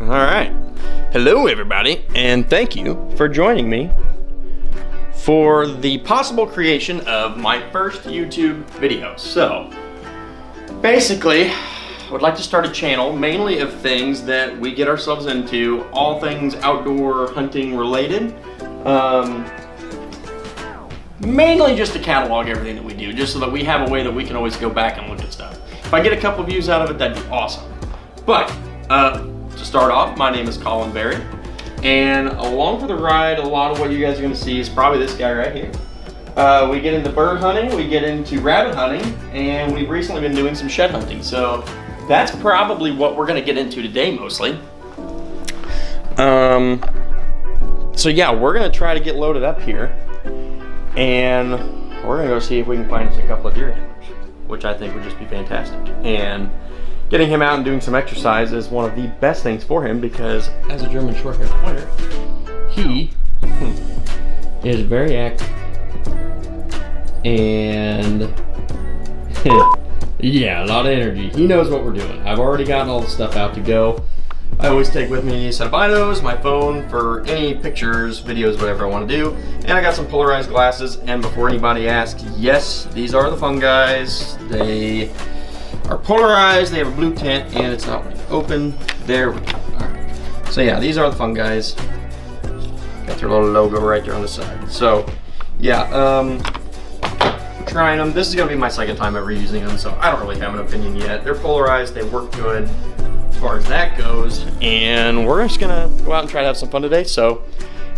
All right. Hello, everybody, and thank you for joining me for the possible creation of my first YouTube video. So, basically, I would like to start a channel mainly of things that we get ourselves into, all things outdoor hunting related. Mainly just to catalog everything that we do, just so that we have a way that we can always go back and look at stuff. If I get a couple views out of it, that'd be awesome. But, to start off, my name is Colin Berry, and along for the ride, a lot of what you guys are going to see is probably this guy right here. We get into bird hunting, we get into rabbit hunting, and we've recently been doing some shed hunting. So that's probably what we're going to get into today mostly. So yeah, we're going to try to get loaded up here, and we're going to go see if we can find us a couple of deer antlers, which I think would just be fantastic. And getting him out and doing some exercise is one of the best things for him, because as a German Short-haired pointer, he is very active. And yeah, a lot of energy. He knows what we're doing. I've already gotten all the stuff out to go. I always take with me a set of binos, my phone for any pictures, videos, whatever I want to do. And I got some polarized glasses. And before anybody asks, yes, these are the fun guys. They are polarized, they have a blue tint, and it's not open. There we go. Alright. So yeah, these are the fun guys. Got their little logo right there on the side. So yeah, trying them. This is gonna be my second time ever using them, so I don't really have an opinion yet. They're polarized, they work good as far as that goes, and we're just gonna go out and try to have some fun today. So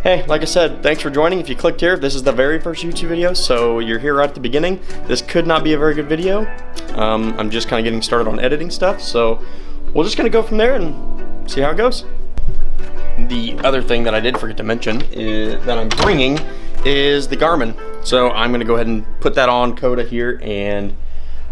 hey, like I said, thanks for joining. If you clicked here, this is the very first YouTube video, so you're here right at the beginning. This could not be a very good video. I'm just kind of getting started on editing stuff, so we're just gonna go from there and see how it goes. The other thing that I did forget to mention is that I'm bringing is the Garmin. So I'm gonna go ahead and put that on Coda here, and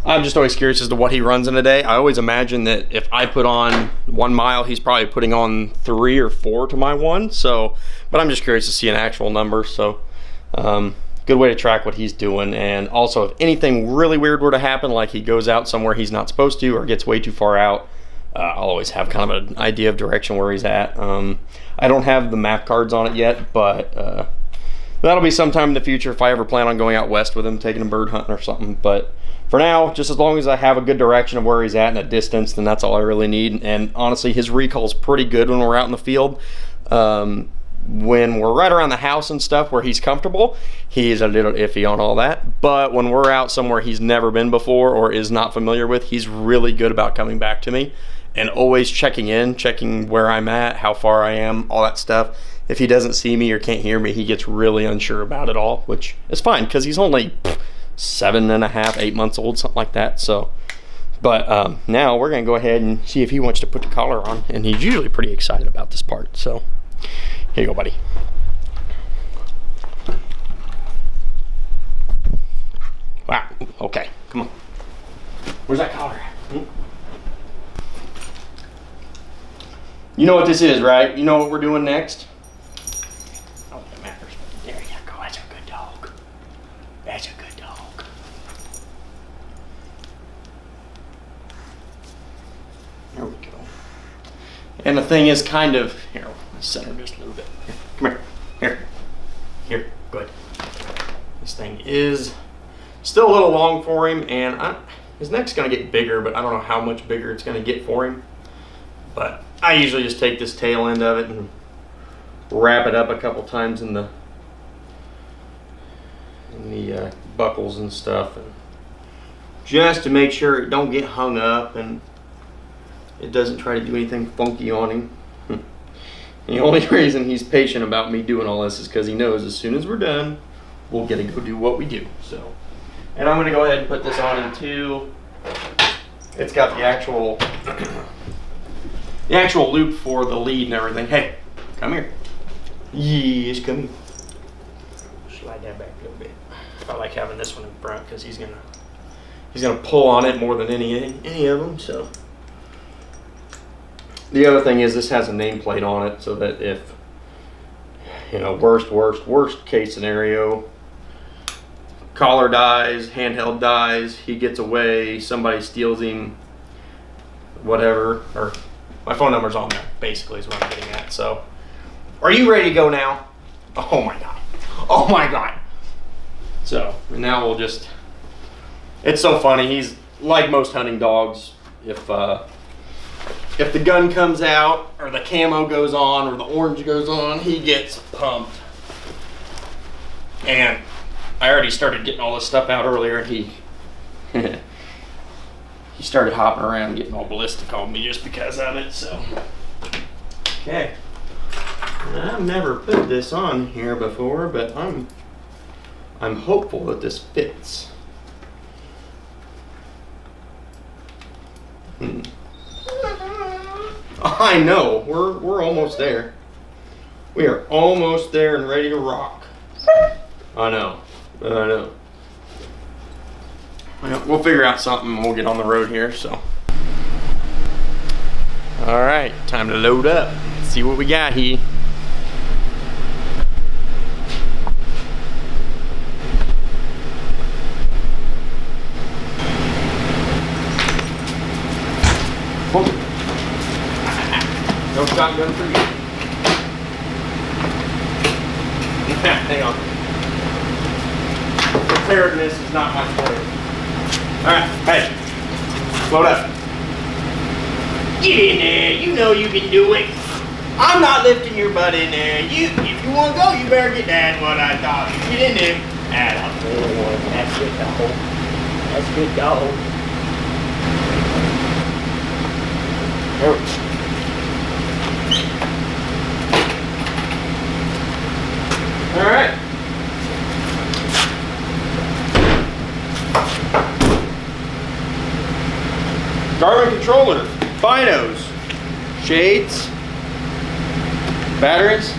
I'm just always curious as to what he runs in a day. I always imagine that if I put on 1 mile, he's probably putting on 3 or 4 to my 1. So, but I'm just curious to see an actual number. So, good way to track what he's doing. And also, if anything really weird were to happen, like he goes out somewhere he's not supposed to or gets way too far out, I'll always have kind of an idea of direction where he's at. I don't have the map cards on it yet, but that'll be sometime in the future if I ever plan on going out west with him, taking him bird hunting or something. But for now, just as long as I have a good direction of where he's at and a distance, then that's all I really need. And honestly, his recall's pretty good when we're out in the field. When we're right around the house and stuff where he's comfortable, he's a little iffy on all that. But when we're out somewhere he's never been before or is not familiar with, he's really good about coming back to me and always checking in, checking where I'm at, how far I am, all that stuff. If he doesn't see me or can't hear me, he gets really unsure about it all, which is fine because he's only 7.5, 8 months old, something like that. So, but now we're gonna go ahead and see if he wants to put the collar on, and he's usually pretty excited about this part. So here you go, buddy. Wow. Okay, come on. Where's that collar at? You know what this is, right? You know what we're doing next? Oh, that matters. There you go. That's a good dog. That's a good dog. There we go. And the thing is kind of, here, let's center just a little bit. Here, come here. Here, good. This thing is still a little long for him, and his neck's gonna get bigger, but I don't know how much bigger it's gonna get for him. But I usually just take this tail end of it and wrap it up a couple times in the buckles and stuff, and just to make sure it don't get hung up and it doesn't try to do anything funky on him. The only reason he's patient about me doing all this is because he knows as soon as we're done, we'll get to go do what we do. So, and I'm gonna go ahead and put this on into. It's got the actual loop for the lead and everything. Hey, come here. Yes, come here. Slide that back a little bit. I like having this one in front because he's gonna pull on it more than any of them. So the other thing is this has a nameplate on it, so that if, you know, worst case scenario, collar dies, handheld dies, he gets away, somebody steals him, whatever, or My phone number's on there, basically, is what I'm getting at. So, are you ready to go now? Oh my God. Oh my God. So, now we'll just, it's so funny. He's like most hunting dogs. If the gun comes out, or the camo goes on, or the orange goes on, he gets pumped. And I already started getting all this stuff out earlier, and he started hopping around getting all ballistic on me just because of it. So, okay. I've never put this on here before, but I'm hopeful that this fits. I know, we're almost there. We are almost there and ready to rock. I know. Well, we'll figure out something and we'll get on the road here, so. All right, time to load up. See what we got here. No shotgun for you. Hang on. Preparedness is not my forte. Alright, hey. Load up. Get in there. You know you can do it. I'm not lifting your butt in there. If you want to go, you better get that. What I thought. Get in there. That's good, dog. That's good, dog. There. All right. Garmin controller, binos, shades, batteries.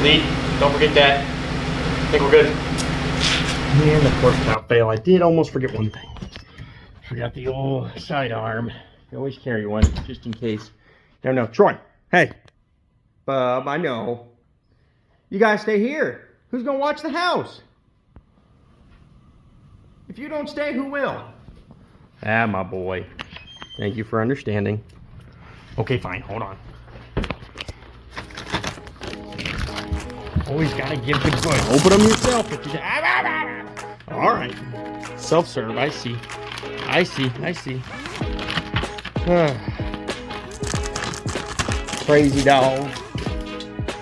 Lead, don't forget that. I think we're good. And of course, without fail, I did almost forget one thing. Forgot the old sidearm. You always carry one, just in case. No, Troy. Hey. Bub, I know. You guys stay here. Who's gonna watch the house? If you don't stay, who will? Ah, my boy. Thank you for understanding. Okay, fine. Hold on. Always gotta give the good. Open them yourself. All right. Self-serve. I see. Crazy dog.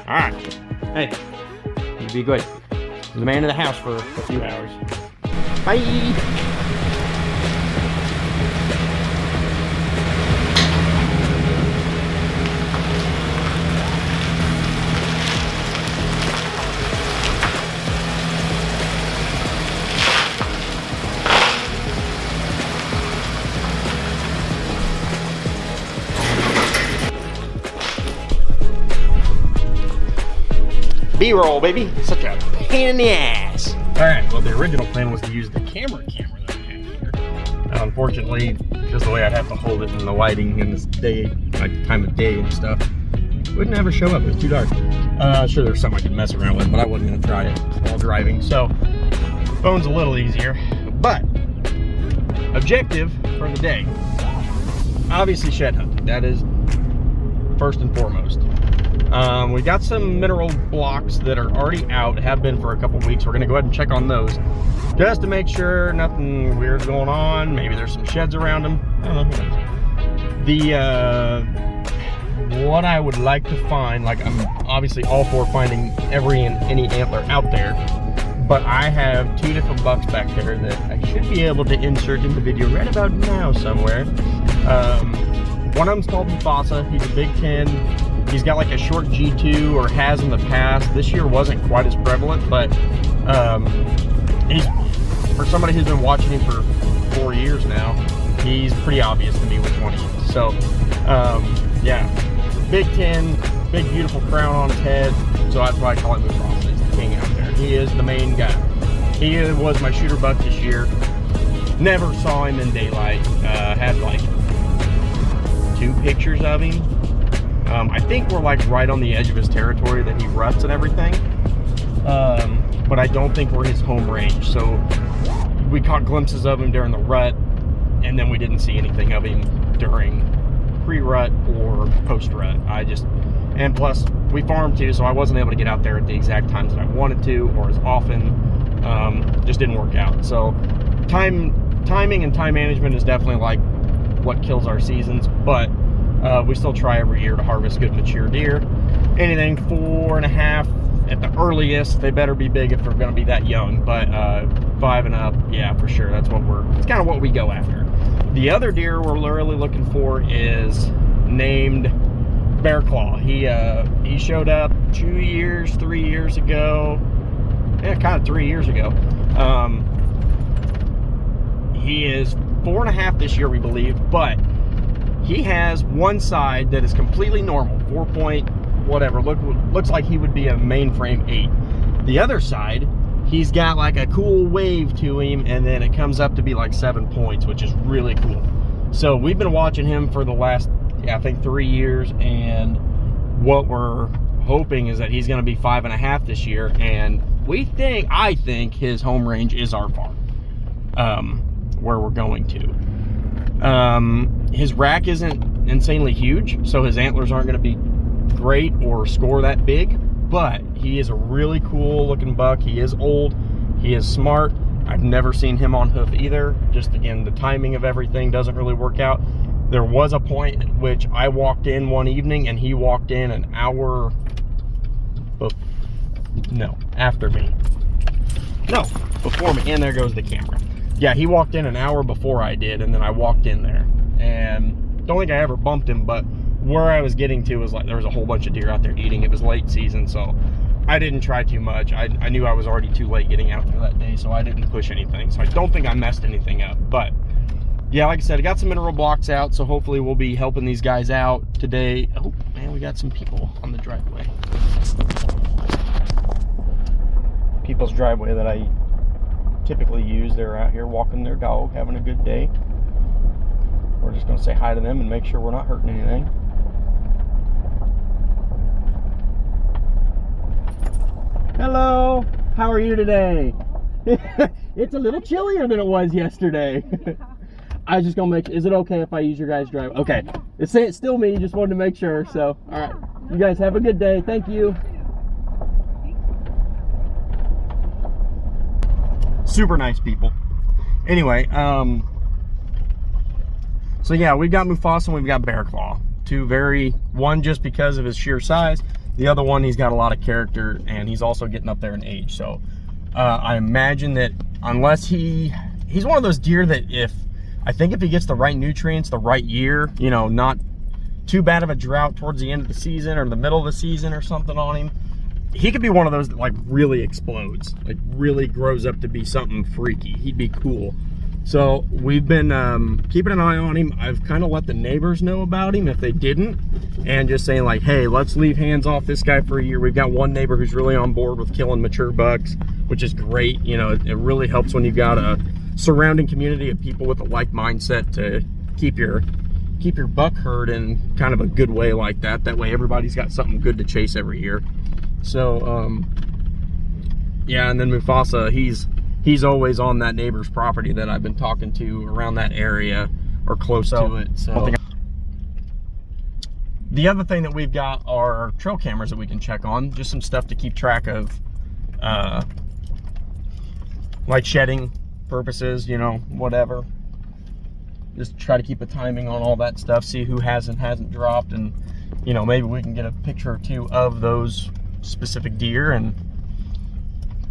All right. Hey, you be good. You're the man of the house for a few hours. Bye. B-roll, baby. Such a pain in the ass. All right, well, the original plan was to use the camera that I have here. Unfortunately, just the way I'd have to hold it in the lighting in this day, like time of day and stuff, wouldn't ever show up. It was too dark. Sure, there's something I could mess around with, but I wasn't gonna try it while driving. So, phone's a little easier, but objective for the day, obviously shed hunting. That is first and foremost. We got some mineral blocks that are already out, have been for a couple weeks. We're gonna go ahead and check on those just to make sure nothing weird's going on. Maybe there's some sheds around them. I don't know. What I would like to find, like I'm obviously all for finding every and any antler out there, but I have two different bucks back there that I should be able to insert in the video right about now somewhere. One of them's called Mufasa. He's a Big 10. He's got like a short G2, or has in the past. This year wasn't quite as prevalent, but he's, for somebody who's been watching him for 4 years now, he's pretty obvious to me which one he is. So, yeah, Big 10, big beautiful crown on his head, so that's why I call him Mufasa. He's the king out there. He is the main guy. He was my shooter buck this year. Never saw him in daylight. Had like 2 pictures of him. I think we're like right on the edge of his territory that he ruts and everything, but I don't think we're his home range. So we caught glimpses of him during the rut, and then we didn't see anything of him during pre-rut or post-rut. And plus we farmed too, so I wasn't able to get out there at the exact times that I wanted to, or as often. Just didn't work out. So timing and time management is definitely like what kills our seasons, but we still try every year to harvest good mature deer. Anything 4.5 at the earliest. They better be big if they're going to be that young, but 5 and up, yeah, for sure. It's kind of what we go after. The other deer we're really looking for is named Bear Claw. He showed up 3 years ago. Yeah, kind of 3 years ago. He is 4.5 this year, we believe, but he has one side that is completely normal, 4 point whatever. Looks like he would be a mainframe 8. The other side, he's got like a cool wave to him, and then it comes up to be like 7 points, which is really cool. So we've been watching him for the last, I think, 3 years, and what we're hoping is that he's going to be 5.5 this year, and I think his home range is our farm, where we're going to. His rack isn't insanely huge, so his antlers aren't going to be great or score that big, but he is a really cool looking buck. He is old, he is smart. I've never seen him on hoof either. Just again, the timing of everything doesn't really work out. There was a point at which I walked in one evening and he walked in an hour after me. No, before me. And there goes the camera. Yeah, he walked in an hour before I did, and then I walked in there. And don't think I ever bumped him, but where I was getting to was like there was a whole bunch of deer out there eating. It was late season, so I didn't try too much. I knew I was already too late getting out there that day, so I didn't push anything. So I don't think I messed anything up. But yeah, like I said, I got some mineral blocks out, so hopefully we'll be helping these guys out today. Oh man, we got some people on the driveway. People's driveway that I typically use. They're out here walking their dog, having a good day. We're just going to say hi to them and make sure we're not hurting anything. Hello, how are you today? It's a little chillier than it was yesterday. I was just gonna is it okay if I use your guys' drive? Okay, it's still me, just wanted to make sure. So, all right, you guys have a good day. Thank you. Super nice people. Anyway, so yeah, we've got Mufasa and we've got Bear Claw. One just because of his sheer size. The other one, he's got a lot of character, and he's also getting up there in age. So I imagine that unless he's one of those deer that I think if he gets the right nutrients, the right year, you know, not too bad of a drought towards the end of the season or the middle of the season or something on him, he could be one of those that like really explodes, like really grows up to be something freaky. He'd be cool. So we've been keeping an eye on him. I've kind of let the neighbors know about him if they didn't, and just saying like, hey, let's leave hands off this guy for a year. We've got one neighbor who's really on board with killing mature bucks, which is great. You know, it really helps when you've got a surrounding community of people with a like mindset to keep your buck herd in kind of a good way like that. That way everybody's got something good to chase every year. So yeah, and then Mufasa, he's always on that neighbor's property that I've been talking to around that area or close to it. So the other thing that we've got are trail cameras that we can check on, just some stuff to keep track of, like shedding purposes, you know, whatever. Just try to keep a timing on all that stuff, see who has and hasn't dropped, and you know, maybe we can get a picture or two of those specific deer and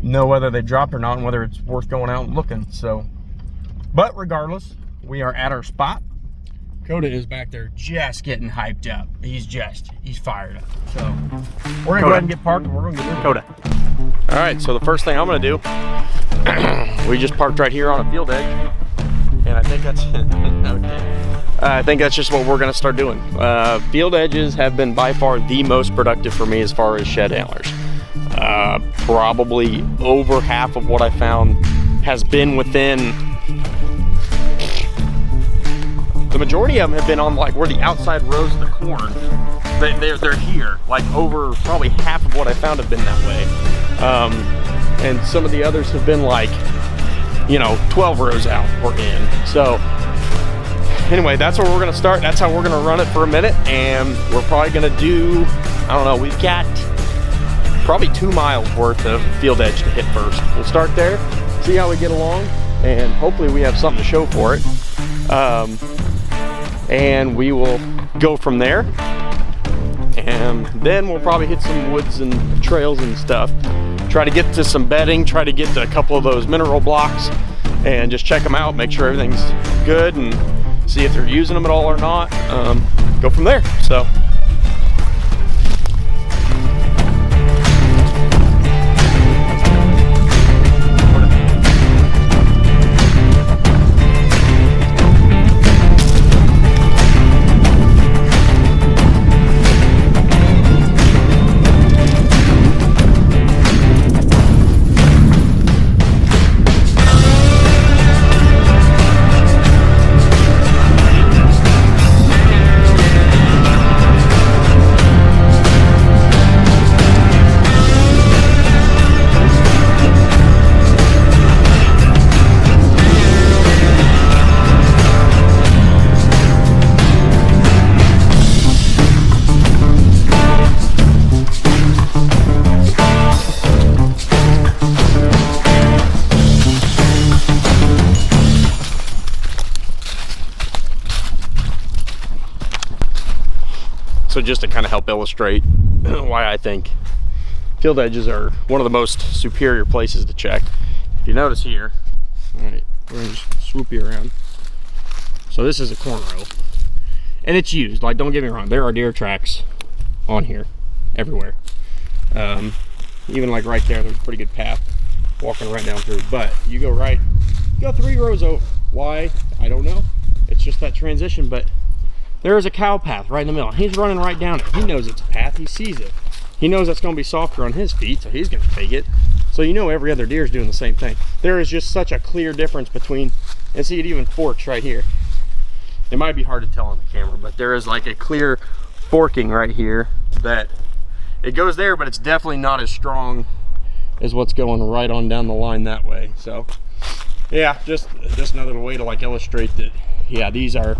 know whether they dropped or not and whether it's worth going out and looking. So, but regardless, we are at our spot. Coda is back there just getting hyped up. He's fired up. So we're gonna go ahead and get parked and we're gonna get Coda. All right, so the first thing I'm gonna do, we just parked right here on a field edge, and I think that's okay. I think that's just what we're gonna start doing. Field edges have been by far the most productive for me as far as shed antlers. Probably over half of what I found has been within, the majority of them have been on like where the outside rows of the corn, they're here, like over probably half of what I found have been that way. And some of the others have been like you know, 12 rows out we're in. So anyway, that's where we're gonna start. That's how we're gonna run it for a minute, and we're probably gonna do, I don't know, we've got probably 2 miles worth of field edge to hit first. We'll start there, see how we get along, and hopefully we have something to show for it. And we will go from there, and then we'll probably hit some woods and trails and stuff. Try to get to some bedding, try to get to a couple of those mineral blocks, and just check them out, make sure everything's good, and see if they're using them at all or not. Go from there. So just to kind of help illustrate why I think field edges are one of the most superior places to check. If you notice here, all right, we're gonna just swoop you around. So this is a corn row, and it's used, like, don't get me wrong, there are deer tracks on here everywhere. Even like right there's a pretty good path walking right down through, but you go 3 rows over. Why? I don't know. It's just that transition, but there is a cow path right in the middle. He's running right down it. He knows it's a path. He sees it. He knows that's going to be softer on his feet, so he's going to take it. So you know every other deer is doing the same thing. There is just such a clear difference between, and see, it even forks right here. It might be hard to tell on the camera, but there is like a clear forking right here that it goes there, but it's definitely not as strong as what's going right on down the line that way. So yeah, just another way to like illustrate that, yeah, these are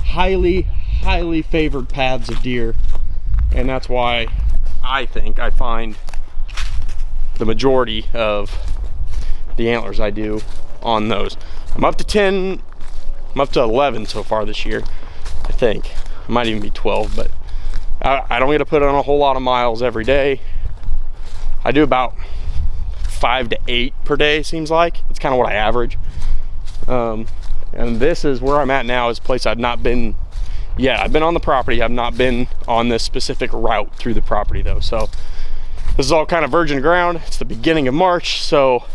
highly favored paths of deer, and that's why I think I find the majority of the antlers I do on those. I'm up to 10, I'm up to 11 so far this year, I think. It might even be 12, but I don't get to put on a whole lot of miles every day. I do about 5 to 8 per day, seems like. It's kind of what I average. And this is where I'm at now, is a place I've not been yet. I've been on the property, I've not been on this specific route through the property though. So this is all kind of virgin ground. It's the beginning of March, so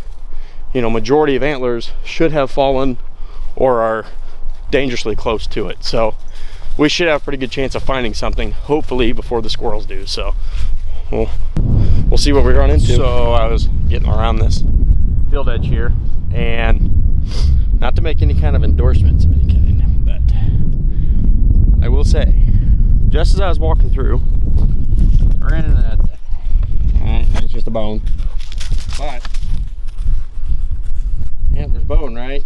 you know, majority of antlers should have fallen or are dangerously close to it. So we should have a pretty good chance of finding something, hopefully before the squirrels do. So we'll see what we run into. So I was getting around this field edge here, and not to make any kind of endorsements of any kind, but I will say, just as I was walking through, I ran into that thing. It's just a bone, but antler's bone, right?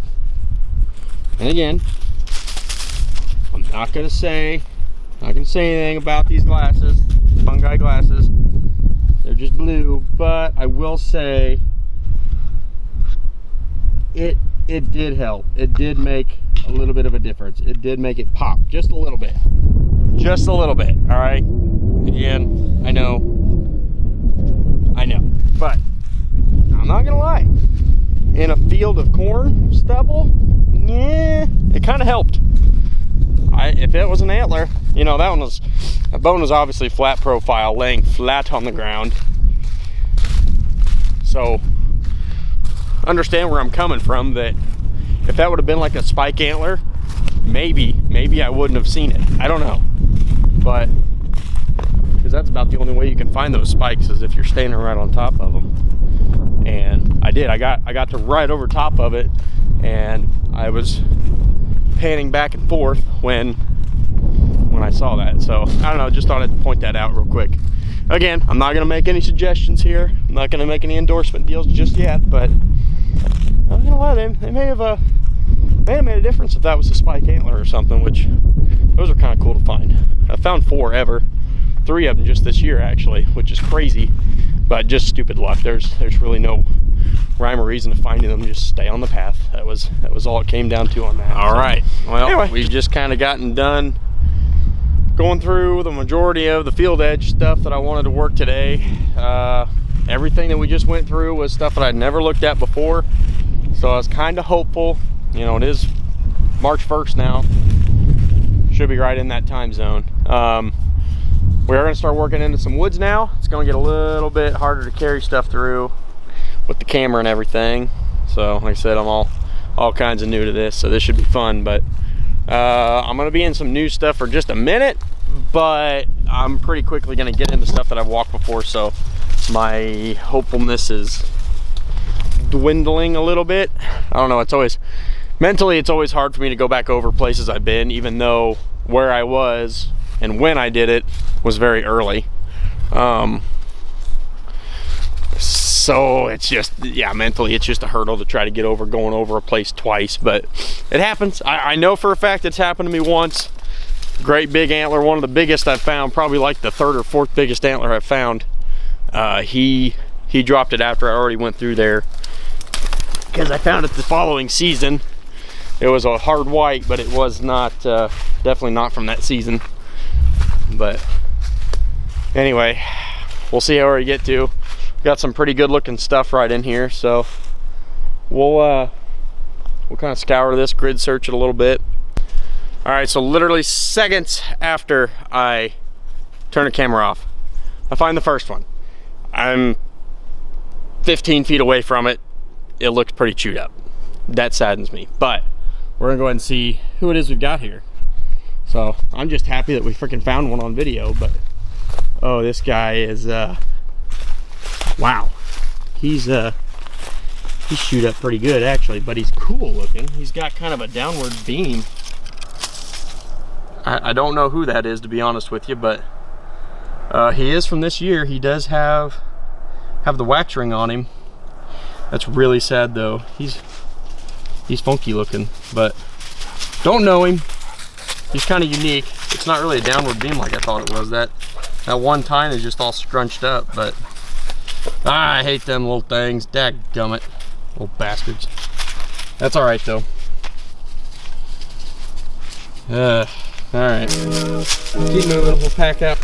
And again, I'm not gonna say anything about these glasses, fungi glasses. They're just blue, but I will say it did help. It did make a little bit of a difference. It did make it pop just a little bit. Just a little bit, all right? Again, I know, but I'm not gonna lie. In a field of corn stubble, yeah, it kind of helped. If it was an antler, you know, that bone was obviously flat profile, laying flat on the ground. So understand where I'm coming from, that if that would have been like a spike antler, maybe I wouldn't have seen it. I don't know, but because that's about the only way you can find those spikes, is if you're standing right on top of them. And I did. I got to right over top of it, and I was panning back and forth when I saw that. So I don't know, just thought I'd point that out real quick. Again, I'm not gonna make any suggestions here. I'm not gonna make any endorsement deals just yet, but I'm not gonna lie, them may have made a difference if that was a spike antler or something, which those are kind of cool to find. I found 4 ever, 3 of them just this year actually, which is crazy, but just stupid luck. There's really no rhyme or reason to finding them. Just stay on the path. That was all it came down to on that. All right. Well, anyway, we've just kind of gotten done going through the majority of the field edge stuff that I wanted to work today. Everything that we just went through was stuff that I'd never looked at before, so I was kind of hopeful. You know, it is March 1st now. Should be right in that time zone. We are going to start working into some woods now. It's going to get a little bit harder to carry stuff through with the camera and everything. So like I said, I'm all kinds of new to this, so this should be fun. But I'm going to be in some new stuff for just a minute, but I'm pretty quickly going to get into stuff that I've walked before, so my hopefulness is dwindling a little bit. I don't know, it's always mentally, it's always hard for me to go back over places I've been, even though where I was and when I did it was very early. So it's just, yeah, mentally it's just a hurdle to try to get over going over a place twice, but it happens. I know for a fact it's happened to me once. Great big antler, one of the biggest I've found, probably like the 3rd or 4th biggest antler I've found. He dropped it after I already went through there, because I found it the following season. It was a hard white, but it was not, definitely not from that season. But anyway, we'll see how we get to. Got some pretty good looking stuff right in here, so we'll kind of scour this, grid search it a little bit. All right, so literally seconds after I turn the camera off, I find the first one. I'm 15 feet away from it. It looks pretty chewed up. That saddens me, but we're gonna go ahead and see who it is we've got here. So I'm just happy that we freaking found one on video, but oh, this guy is wow. He's chewed up pretty good actually, but he's cool looking. He's got kind of a downward beam. I don't know who that is, to be honest with you, but he is from this year. He does have the wax ring on him. That's really sad though. He's funky looking, but don't know him. He's kind of unique. It's not really a downward beam like I thought it was. That one tine is just all scrunched up, but I hate them little things. Dadgummit, little bastards. That's all right though. All right. Keep moving. We'll pack up.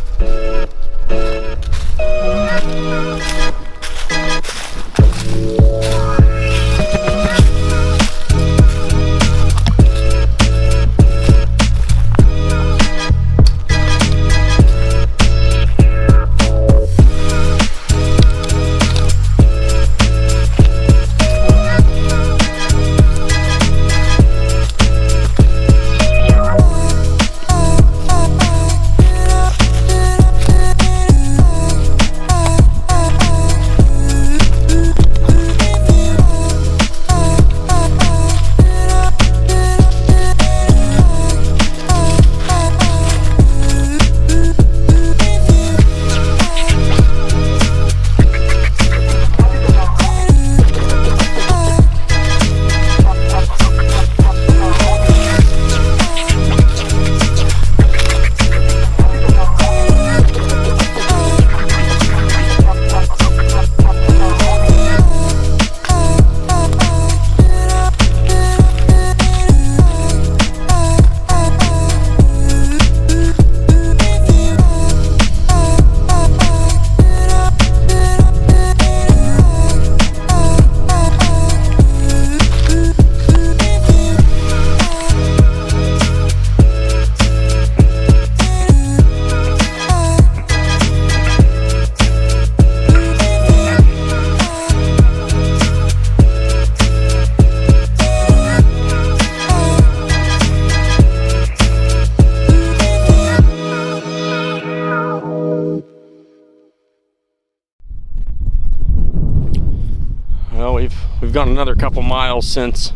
Well, we've gone another couple miles since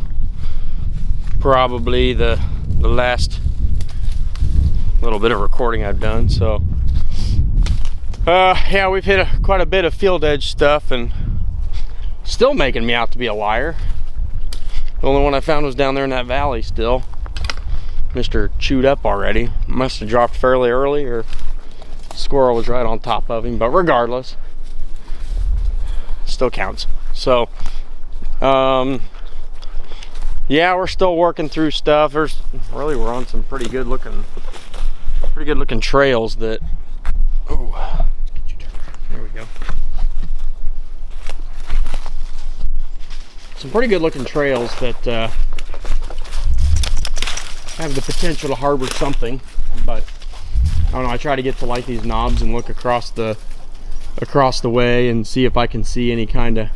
probably the last little bit of recording I've done. So yeah, we've hit quite a bit of field edge stuff, and still making me out to be a liar. The only one I found was down there in that valley still. Mr. Chewed Up already. Must have dropped fairly early, or squirrel was right on top of him, but regardless, still counts. So yeah, we're still working through stuff. We're on some pretty good looking trails that, oh, let's get you turned around. There we go. Some pretty good looking trails that have the potential to harbor something, but I don't know. I try to get to like these knobs and look across the way and see if I can see any kind of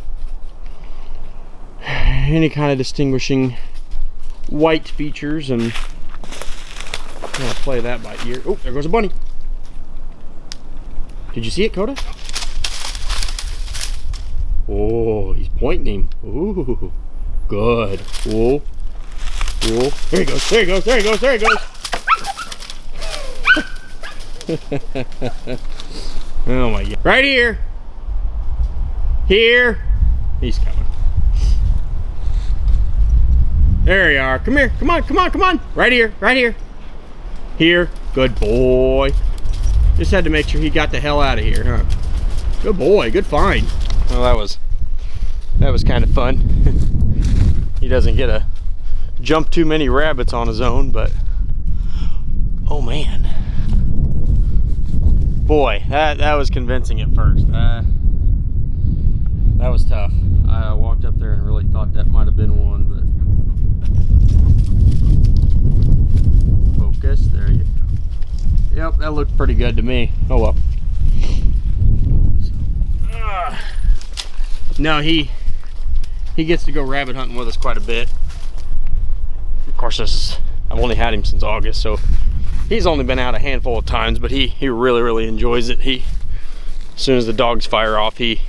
distinguishing white features, and I'm gonna play that by ear. Oh, there goes a bunny. Did you see it, Coda? Oh, he's pointing him. Ooh, good. Oh, oh, there he goes, there he goes, there he goes, there he goes. Oh my God. Right here. Here. He's coming. There you are. Come here. Come on, come on, come on. Right here, right here. Here. Good boy. Just had to make sure he got the hell out of here, huh? Good boy, good find. Well, that was kind of fun. He doesn't get to jump too many rabbits on his own, but oh man. Boy, that was convincing at first. That was tough. I walked up there and really thought that might have been one, but focus, there you go. Yep, that looked pretty good to me. Oh well. No, he gets to go rabbit hunting with us quite a bit. Of course, I've only had him since August, so he's only been out a handful of times, but he really enjoys it. As soon as the dogs fire off, he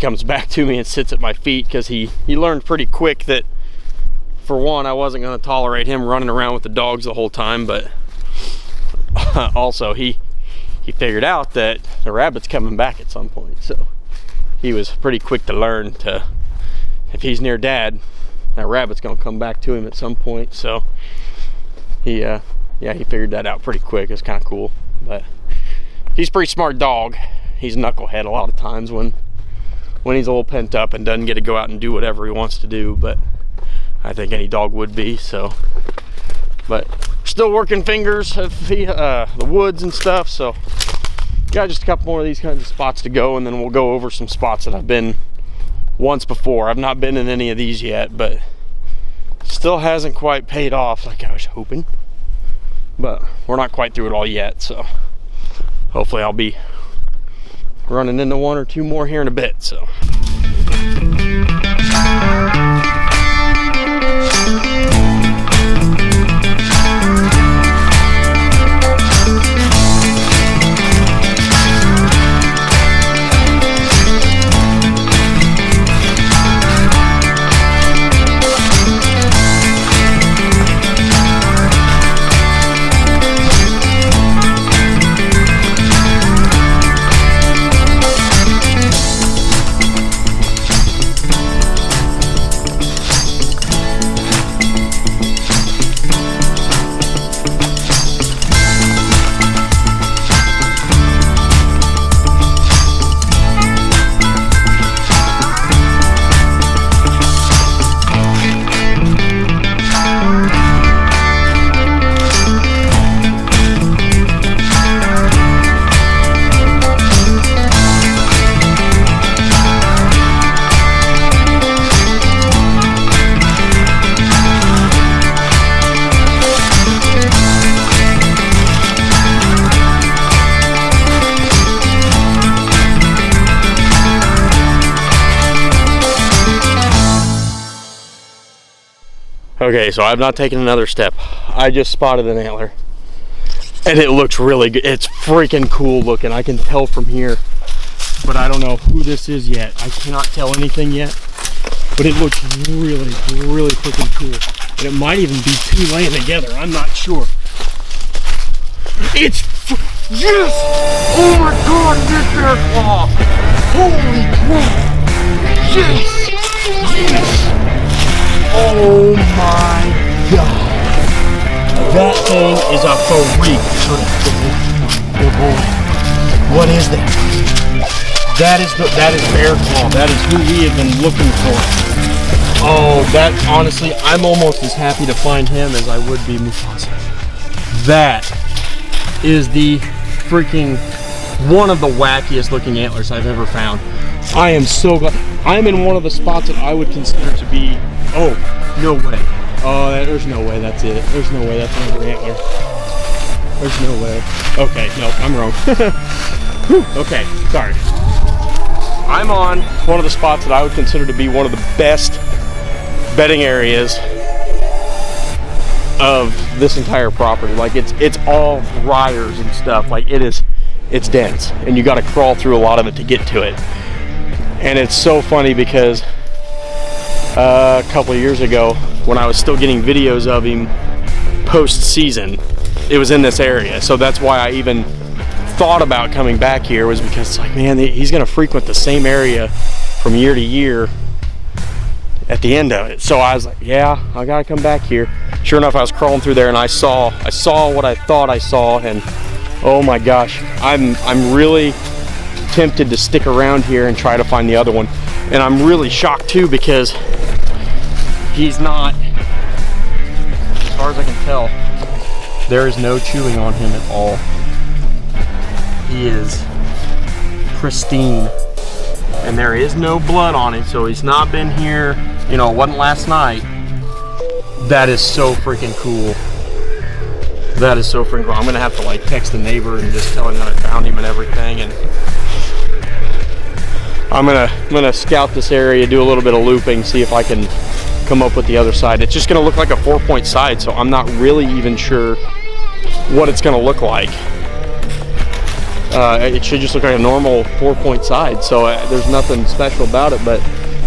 comes back to me and sits at my feet, because he learned pretty quick that, for one, I wasn't going to tolerate him running around with the dogs the whole time, but also he figured out that the rabbit's coming back at some point. So he was pretty quick to learn to, if he's near Dad, that rabbit's going to come back to him at some point. So he figured that out pretty quick. It's kind of cool, but he's a pretty smart dog. He's a knucklehead a lot of times when he's a little pent up and doesn't get to go out and do whatever he wants to do, but I think any dog would be. So, but still working fingers of the woods and stuff, so got just a couple more of these kinds of spots to go, and then we'll go over some spots that I've been once before. I've not been in any of these yet, but still hasn't quite paid off like I was hoping, but we're not quite through it all yet, so hopefully I'll be running into one or two more here in a bit. So okay, so I've not taken another step. I just spotted an antler, and it looks really good. It's freaking cool looking. I can tell from here, but I don't know who this is yet. I cannot tell anything yet, but it looks really freaking cool. And it might even be two laying together. I'm not sure. It's yes! Oh my God, this bear claw! Holy crap! Yes! Yes! god. That thing is a freak. Good boy. What is that? That is bear claw. That is who we have been looking for. Oh, that honestly, I'm almost as happy to find him as I would be Mufasa. That is the freaking one of the wackiest looking antlers I've ever found. I am so glad. I'm in one of the spots that I would consider to be, oh, no way. Oh, there's no way that's it. There's no way that's another antler. There's no way. Okay, no, I'm wrong. Whew, okay, sorry. I'm on one of the spots that I would consider to be one of the best bedding areas of this entire property. Like it's all briars and stuff. Like it's dense, and you got to crawl through a lot of it to get to it. And it's so funny because a couple of years ago, when I was still getting videos of him post-season, it was in this area. So that's why I even thought about coming back here, was because it's like, man, he's gonna frequent the same area from year to year at the end of it. So I was like, yeah, I gotta come back here. Sure enough, I was crawling through there and I saw what I thought I saw, and oh my gosh, I'm really tempted to stick around here and try to find the other one. And I'm really shocked too, because he's not, as far as I can tell, there is no chewing on him at all. He is pristine, and there is no blood on him, so he's not been here, you know, it wasn't last night. That is so freaking cool. That is so freaking cool. I'm gonna have to like text the neighbor and just tell him that I found him and everything, and I'm gonna scout this area, do a little bit of looping, see if I can come up with the other side. It's just gonna look like a 4-point side, so I'm not really even sure what it's gonna look like. It should just look like a normal 4-point side, so there's nothing special about it, but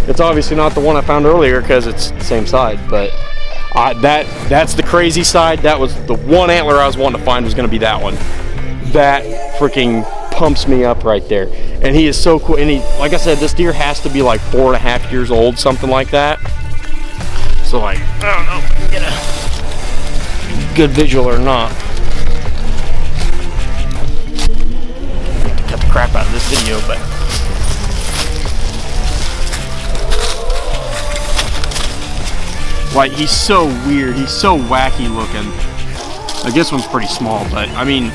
it's obviously not the one I found earlier because it's the same side. But that's the crazy side. That was the one antler I was wanting to find, was going to be that one. That freaking pumps me up right there. And he is so cool. And he, like I said, this deer has to be like 4.5 years old, something like that. So like, I don't know if I can get a good visual or not. Cut the crap out of this video, but like, he's so weird, he's so wacky looking. Like, this one's pretty small, but I mean,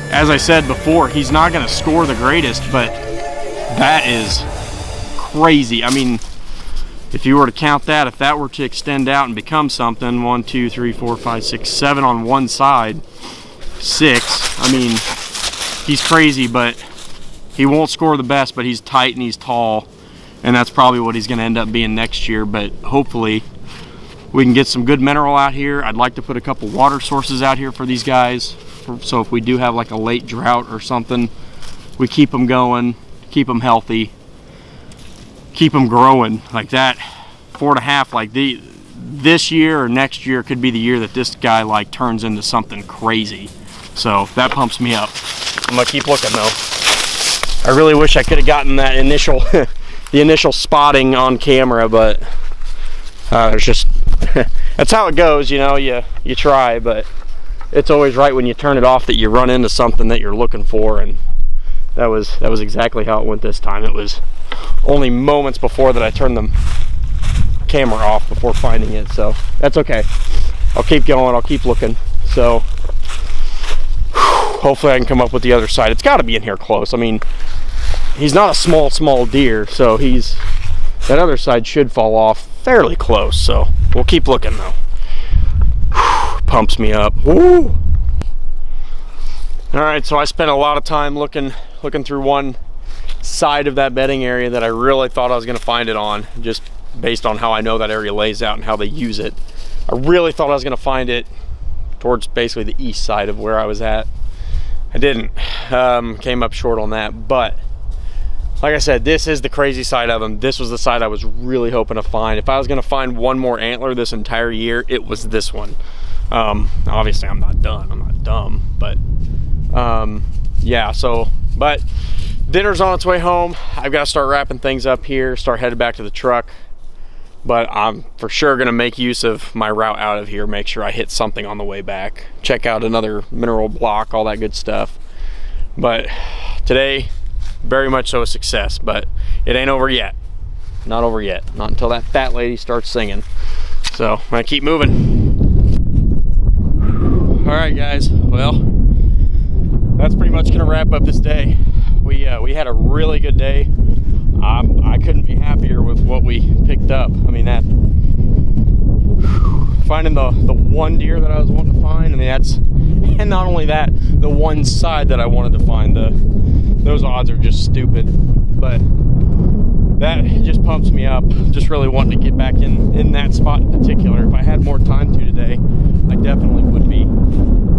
as I said before, he's not gonna score the greatest, but that is crazy. I mean, if you were to count that, if that were to extend out and become something, 1, 2, 3, 4, 5, 6, 7 on one side, 6, I mean, he's crazy, but he won't score the best, but he's tight and he's tall, and that's probably what he's gonna end up being next year. But hopefully we can get some good mineral out here. I'd like to put a couple water sources out here for these guys, so if we do have like a late drought or something, we keep them going, keep them healthy, keep them growing like that. 4.5, like this year or next year could be the year that this guy like turns into something crazy. So that pumps me up. I'm gonna keep looking though. I really wish I could have gotten that initial the initial spotting on camera, but there's just that's how it goes, you know. You try, but it's always right when you turn it off that you run into something that you're looking for, and that was exactly how it went this time. It was only moments before that I turned the camera off before finding it, so that's okay. I'll keep going, I'll keep looking. So hopefully I can come up with the other side. It's got to be in here close. I mean, he's not a small deer, so that other side should fall off fairly close. So we'll keep looking though. Pumps me up. Woo! All right, so I spent a lot of time looking through one side of that bedding area that I really thought I was going to find it on, just based on how I know that area lays out and how they use it. I really thought I was going to find it towards basically the east side of where I was at. I didn't. Came up short on that, but like I said, this is the crazy side of them. This was the side I was really hoping to find. If I was going to find one more antler this entire year, it was this one. Obviously I'm not done, I'm not dumb, but yeah, so, but dinner's on its way home. I've got to start wrapping things up here, start headed back to the truck. but I'm for sure gonna make use of my route out of here, make sure I hit something on the way back, check out another mineral block, all that good stuff. But today, very much so a success, but it ain't over yet. Not over yet. Not until that fat lady starts singing. So I'm gonna keep moving. All right, guys, well, that's pretty much gonna wrap up this day. We had a really good day. I couldn't be happier with what we picked up. I mean, that finding the one deer that I was wanting to find, I mean, that's, and not only that, the one side that I wanted to find, those odds are just stupid. But that just pumps me up, just really wanting to get back in that spot in particular. If I had more time to today, I definitely would be.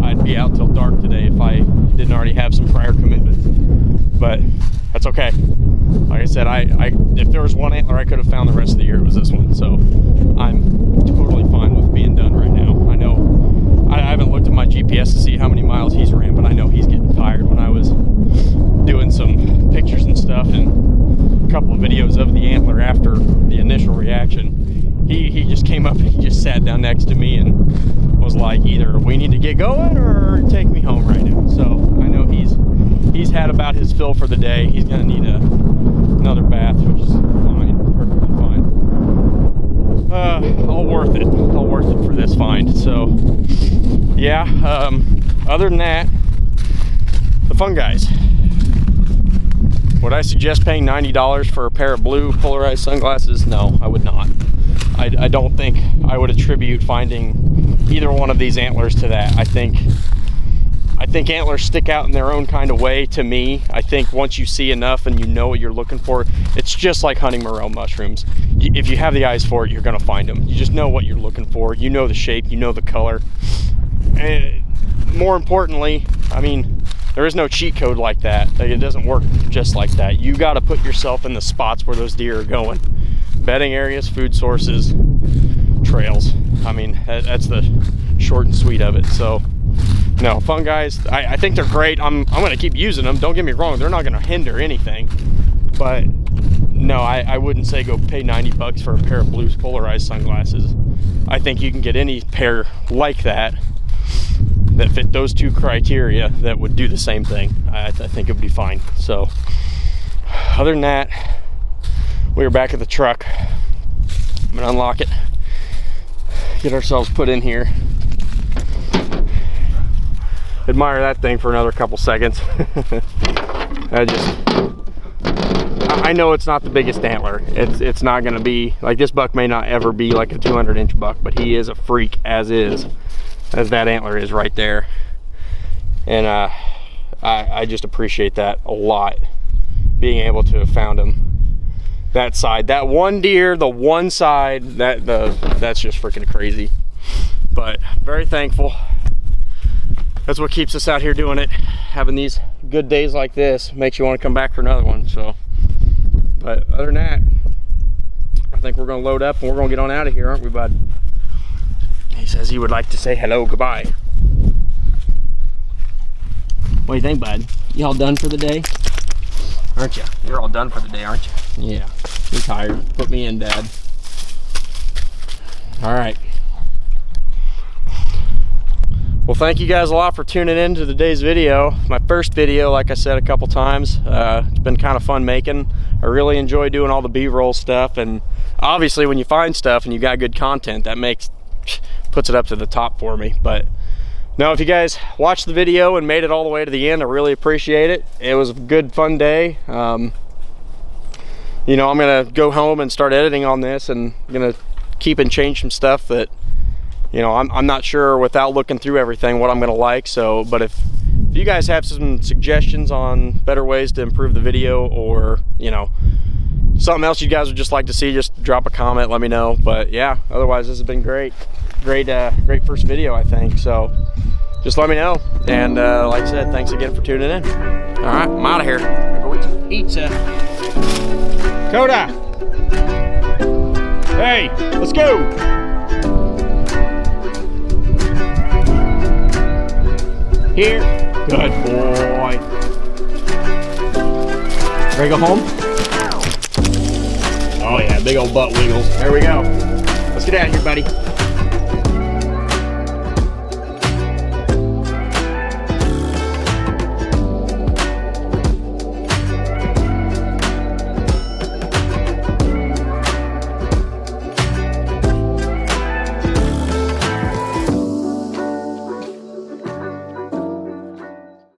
I'd be out till dark today if I didn't already have some prior commitments. But that's okay. Like I said, if there was one antler I could have found the rest of the year, it was this one. So I'm totally fine with being done right now. I know I haven't looked at my GPS to see how many miles he's ran, but I know he's getting tired. When I was doing some pictures and stuff and a couple of videos of the antler after the initial reaction, he just came up and he just sat down next to me and was like, either we need to get going or take me home right now. So I know he's had about his fill for the day. He's gonna need another bath, which is fine, perfectly fine. All worth it for this find. So yeah, other than that, the fun guys. Would I suggest paying $90 for a pair of blue polarized sunglasses? No, I would not. I don't think I would attribute finding either one of these antlers to that. I think antlers stick out in their own kind of way to me. I think once you see enough and you know what you're looking for, it's just like hunting morel mushrooms. If you have the eyes for it, you're gonna find them. You just know what you're looking for. You know the shape, you know the color. And more importantly, I mean, there is no cheat code like that. It doesn't work just like that. You gotta put yourself in the spots where those deer are going. Bedding areas, food sources, trails. I mean, that's the short and sweet of it. So no, fun guys, I think they're great. I'm gonna keep using them, don't get me wrong, they're not gonna hinder anything, but no, I wouldn't say go pay 90 bucks for a pair of blue polarized sunglasses. I think you can get any pair like that fit those two criteria that would do the same thing. I think it would be fine. So other than that, we are back at the truck. I'm gonna unlock it, get ourselves put in here, admire that thing for another couple seconds. I know it's not the biggest antler. It's not gonna be like, this buck may not ever be like a 200-inch buck, but he is a freak as that antler is right there. And I just appreciate that a lot, being able to have found him. That side, that one deer, the one side, that's just freaking crazy. But very thankful. That's what keeps us out here doing it. Having these good days like this makes you want to come back for another one. So, but other than that, I think we're gonna load up and we're gonna get on out of here, aren't we, bud? He says he would like to say hello, goodbye. What do you think, bud? You all done for the day? Aren't you? You're all done for the day, aren't you? Yeah, you're tired. Put me in, Dad. All right. Well, thank you guys a lot for tuning in to today's video. My first video, like I said a couple times. It's been kind of fun making. I really enjoy doing all the B-roll stuff, and obviously when you find stuff and you got good content, that puts it up to the top for me. But no, if you guys watched the video and made it all the way to the end, I really appreciate it. It was a good, fun day. You know, I'm gonna go home and start editing on this, and I'm gonna keep and change some stuff that, you know, I'm not sure without looking through everything what I'm gonna like. So, but if you guys have some suggestions on better ways to improve the video, or, you know, something else you guys would just like to see, just drop a comment, let me know. But yeah, otherwise this has been great first video, I think. So just let me know. And like I said, thanks again for tuning in. All right, I'm out of here. I'm gonna go eat some pizza. Coda, hey, let's go. Here, good boy. Ready to go home? Oh yeah, big old butt wiggles. There we go. Let's get out of here, buddy.